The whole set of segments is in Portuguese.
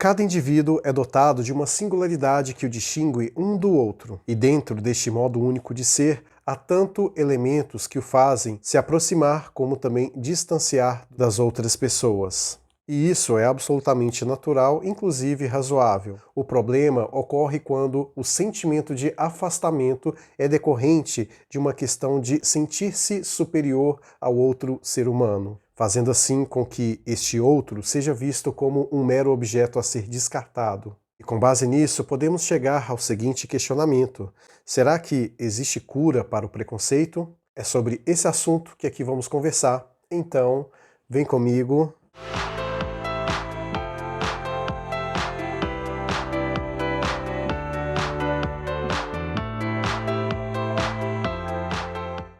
Cada indivíduo é dotado de uma singularidade que o distingue um do outro, e dentro deste modo único de ser, há tanto elementos que o fazem se aproximar como também distanciar das outras pessoas. E isso é absolutamente natural, inclusive razoável. O problema ocorre quando o sentimento de afastamento é decorrente de uma questão de sentir-se superior ao outro ser humano, fazendo assim com que este outro seja visto como um mero objeto a ser descartado. E com base nisso, podemos chegar ao seguinte questionamento: será que existe cura para o preconceito? É sobre esse assunto que aqui vamos conversar. Então, vem comigo.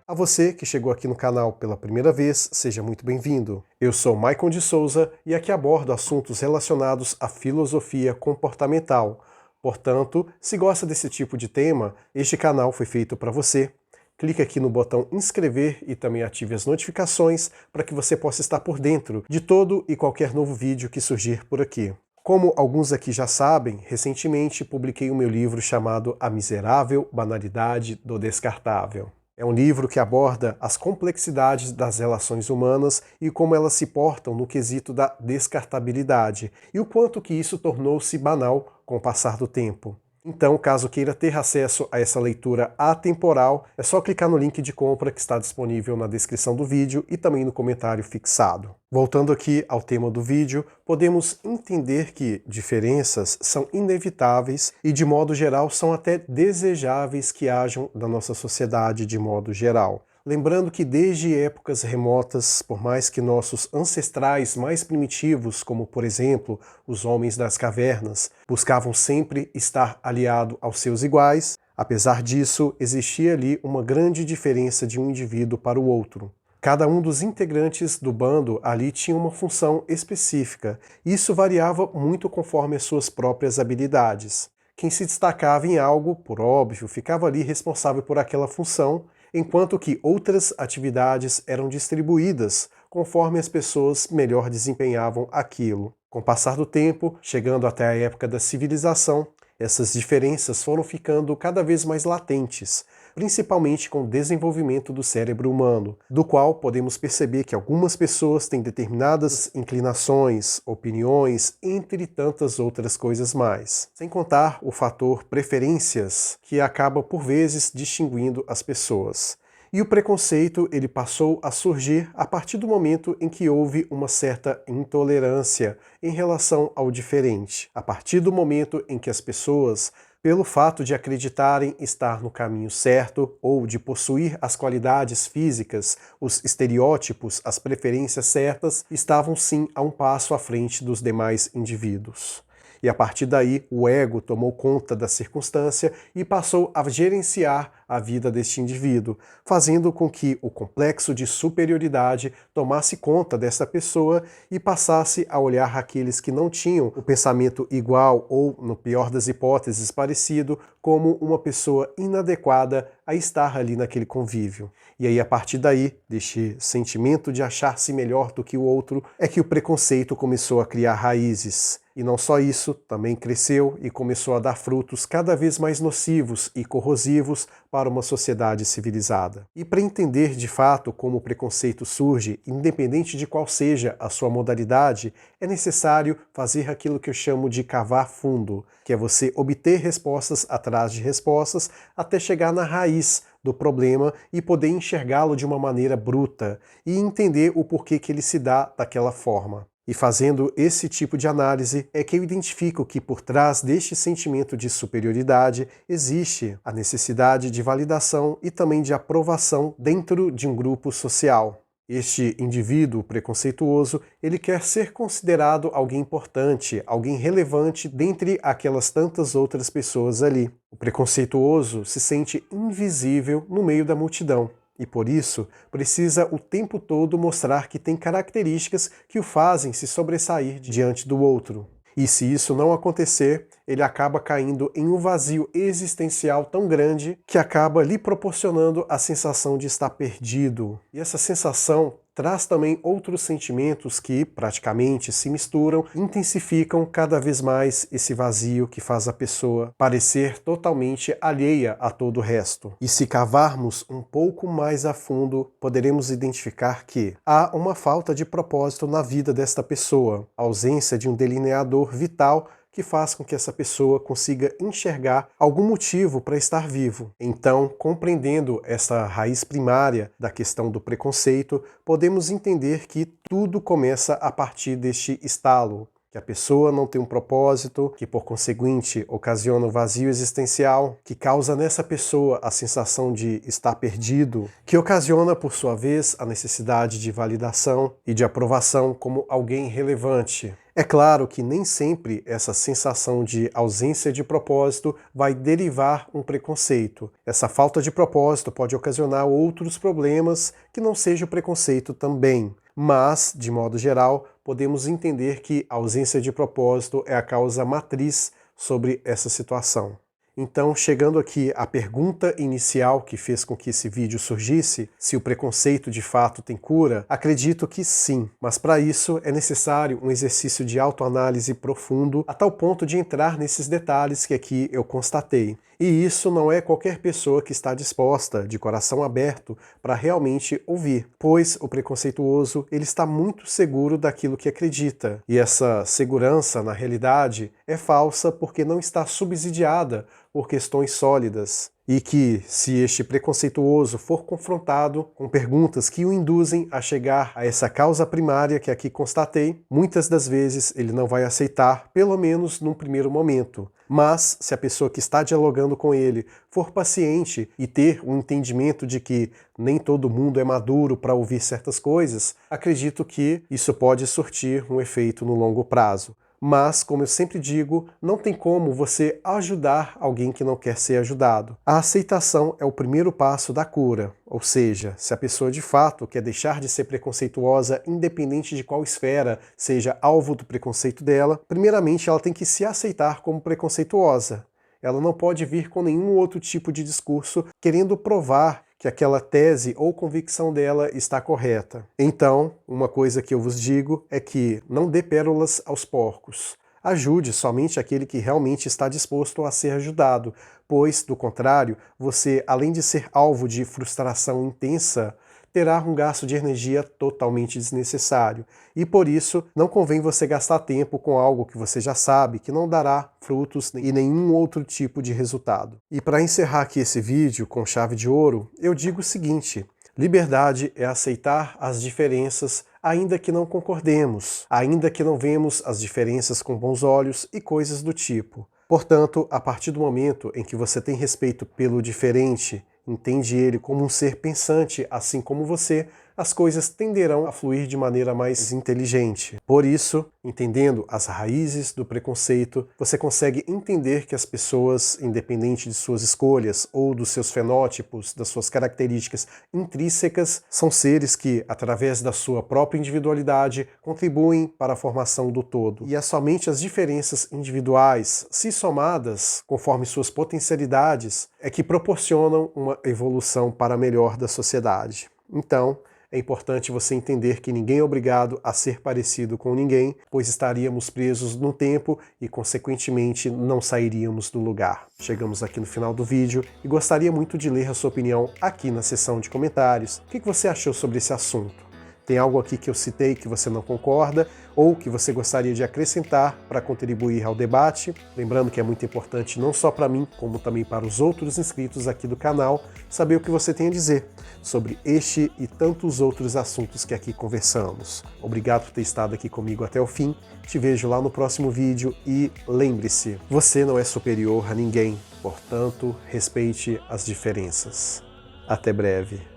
A você que chegou aqui no canal pela primeira vez, seja muito bem-vindo. Eu sou Maicon de Souza e aqui abordo assuntos relacionados à filosofia comportamental. Portanto, se gosta desse tipo de tema, este canal foi feito para você. Clique aqui no botão inscrever e também ative as notificações para que você possa estar por dentro de todo e qualquer novo vídeo que surgir por aqui. Como alguns aqui já sabem, recentemente publiquei o meu livro chamado A Miserável Banalidade do Descartável. É um livro que aborda as complexidades das relações humanas e como elas se portam no quesito da descartabilidade e o quanto que isso tornou-se banal com o passar do tempo. Então, caso queira ter acesso a essa leitura atemporal, é só clicar no link de compra que está disponível na descrição do vídeo e também no comentário fixado. Voltando aqui ao tema do vídeo, podemos entender que diferenças são inevitáveis e, de modo geral, são até desejáveis que hajam na nossa sociedade de modo geral. Lembrando que desde épocas remotas, por mais que nossos ancestrais mais primitivos, como por exemplo os homens das cavernas, buscavam sempre estar aliado aos seus iguais, apesar disso existia ali uma grande diferença de um indivíduo para o outro. Cada um dos integrantes do bando ali tinha uma função específica, e isso variava muito conforme as suas próprias habilidades. Quem se destacava em algo, por óbvio, ficava ali responsável por aquela função, enquanto que outras atividades eram distribuídas conforme as pessoas melhor desempenhavam aquilo. Com o passar do tempo, chegando até a época da civilização, essas diferenças foram ficando cada vez mais latentes, principalmente com o desenvolvimento do cérebro humano, do qual podemos perceber que algumas pessoas têm determinadas inclinações, opiniões, entre tantas outras coisas mais. Sem contar o fator preferências, que acaba por vezes distinguindo as pessoas. E o preconceito ele passou a surgir a partir do momento em que houve uma certa intolerância em relação ao diferente. A partir do momento em que as pessoas, pelo fato de acreditarem estar no caminho certo ou de possuir as qualidades físicas, os estereótipos, as preferências certas, estavam sim a um passo à frente dos demais indivíduos. E a partir daí, o ego tomou conta da circunstância e passou a gerenciar a vida deste indivíduo, fazendo com que o complexo de superioridade tomasse conta dessa pessoa e passasse a olhar aqueles que não tinham o pensamento igual ou, no pior das hipóteses, parecido, como uma pessoa inadequada a estar ali naquele convívio. E aí, a partir daí, deste sentimento de achar-se melhor do que o outro, é que o preconceito começou a criar raízes. E não só isso, também cresceu e começou a dar frutos cada vez mais nocivos e corrosivos para uma sociedade civilizada. E para entender de fato como o preconceito surge, independente de qual seja a sua modalidade, é necessário fazer aquilo que eu chamo de cavar fundo, que é você obter respostas atrás de respostas até chegar na raiz do problema e poder enxergá-lo de uma maneira bruta e entender o porquê que ele se dá daquela forma. E fazendo esse tipo de análise é que eu identifico que por trás deste sentimento de superioridade existe a necessidade de validação e também de aprovação dentro de um grupo social. Este indivíduo preconceituoso, ele quer ser considerado alguém importante, alguém relevante dentre aquelas tantas outras pessoas ali. O preconceituoso se sente invisível no meio da multidão. E por isso, precisa o tempo todo mostrar que tem características que o fazem se sobressair diante do outro. E se isso não acontecer, ele acaba caindo em um vazio existencial tão grande que acaba lhe proporcionando a sensação de estar perdido. E essa sensação traz também outros sentimentos que praticamente se misturam e intensificam cada vez mais esse vazio que faz a pessoa parecer totalmente alheia a todo o resto. E se cavarmos um pouco mais a fundo, poderemos identificar que há uma falta de propósito na vida desta pessoa, a ausência de um delineador vital que faz com que essa pessoa consiga enxergar algum motivo para estar vivo. Então, compreendendo essa raiz primária da questão do preconceito, podemos entender que tudo começa a partir deste estalo, que a pessoa não tem um propósito, que por conseguinte ocasiona um vazio existencial, que causa nessa pessoa a sensação de estar perdido, que ocasiona por sua vez a necessidade de validação e de aprovação como alguém relevante. É claro que nem sempre essa sensação de ausência de propósito vai derivar um preconceito. Essa falta de propósito pode ocasionar outros problemas que não seja o preconceito também. Mas, de modo geral, podemos entender que a ausência de propósito é a causa matriz sobre essa situação. Então, chegando aqui à pergunta inicial que fez com que esse vídeo surgisse, se o preconceito de fato tem cura, acredito que sim, mas para isso é necessário um exercício de autoanálise profundo, a tal ponto de entrar nesses detalhes que aqui eu constatei. E isso não é qualquer pessoa que está disposta, de coração aberto, para realmente ouvir, pois o preconceituoso ele está muito seguro daquilo que acredita. E essa segurança, na realidade, é falsa porque não está subsidiada por questões sólidas. E que, se este preconceituoso for confrontado com perguntas que o induzem a chegar a essa causa primária que aqui constatei, muitas das vezes ele não vai aceitar, pelo menos num primeiro momento. Mas, se a pessoa que está dialogando com ele for paciente e ter um entendimento de que nem todo mundo é maduro para ouvir certas coisas, acredito que isso pode surtir um efeito no longo prazo. Mas, como eu sempre digo, não tem como você ajudar alguém que não quer ser ajudado. A aceitação é o primeiro passo da cura, ou seja, se a pessoa de fato quer deixar de ser preconceituosa, independente de qual esfera seja alvo do preconceito dela, primeiramente ela tem que se aceitar como preconceituosa. Ela não pode vir com nenhum outro tipo de discurso querendo provar que aquela tese ou convicção dela está correta. Então, uma coisa que eu vos digo é que não dê pérolas aos porcos. Ajude somente aquele que realmente está disposto a ser ajudado, pois, do contrário, você, além de ser alvo de frustração intensa, terá um gasto de energia totalmente desnecessário. E por isso, não convém você gastar tempo com algo que você já sabe que não dará frutos e nenhum outro tipo de resultado. E para encerrar aqui esse vídeo com chave de ouro, eu digo o seguinte: liberdade é aceitar as diferenças, ainda que não concordemos, ainda que não vemos as diferenças com bons olhos e coisas do tipo. Portanto, a partir do momento em que você tem respeito pelo diferente, entende ele como um ser pensante, assim como você, as coisas tenderão a fluir de maneira mais inteligente. Por isso, entendendo as raízes do preconceito, você consegue entender que as pessoas, independente de suas escolhas ou dos seus fenótipos, das suas características intrínsecas, são seres que, através da sua própria individualidade, contribuem para a formação do todo. E é somente as diferenças individuais, se somadas conforme suas potencialidades, é que proporcionam uma evolução para melhor da sociedade. Então, é importante você entender que ninguém é obrigado a ser parecido com ninguém, pois estaríamos presos no tempo e, consequentemente, não sairíamos do lugar. Chegamos aqui no final do vídeo e gostaria muito de ler a sua opinião aqui na seção de comentários. O que você achou sobre esse assunto? Tem algo aqui que eu citei que você não concorda ou que você gostaria de acrescentar para contribuir ao debate? Lembrando que é muito importante não só para mim, como também para os outros inscritos aqui do canal, saber o que você tem a dizer sobre este e tantos outros assuntos que aqui conversamos. Obrigado por ter estado aqui comigo até o fim, te vejo lá no próximo vídeo e lembre-se, você não é superior a ninguém, portanto, respeite as diferenças. Até breve.